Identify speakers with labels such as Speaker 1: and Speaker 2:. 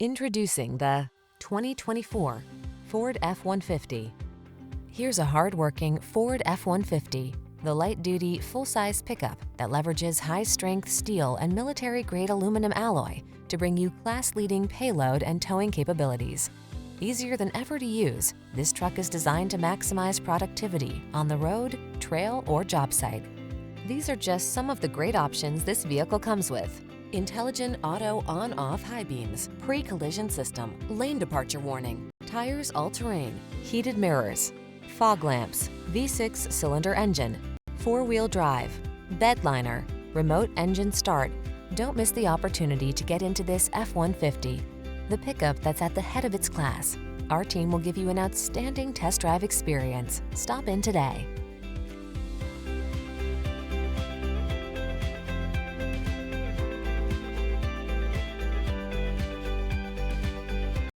Speaker 1: Introducing the 2024 Ford F-150. Here's a hard-working Ford F-150, the light-duty, full-size pickup that leverages high-strength steel and military-grade aluminum alloy to bring you class-leading payload and towing capabilities. Easier than ever to use, this truck is designed to maximize productivity on the road, trail, or job site. These are just some of the great options this vehicle comes with: intelligent auto on-off high beams, pre-collision system, lane departure warning, tires all-terrain, heated mirrors, fog lamps, V6 cylinder engine, four-wheel drive, bed liner, remote engine start. Don't miss the opportunity to get into this F-150, the pickup that's at the head of its class. Our team will give you an outstanding test drive experience. Stop in today.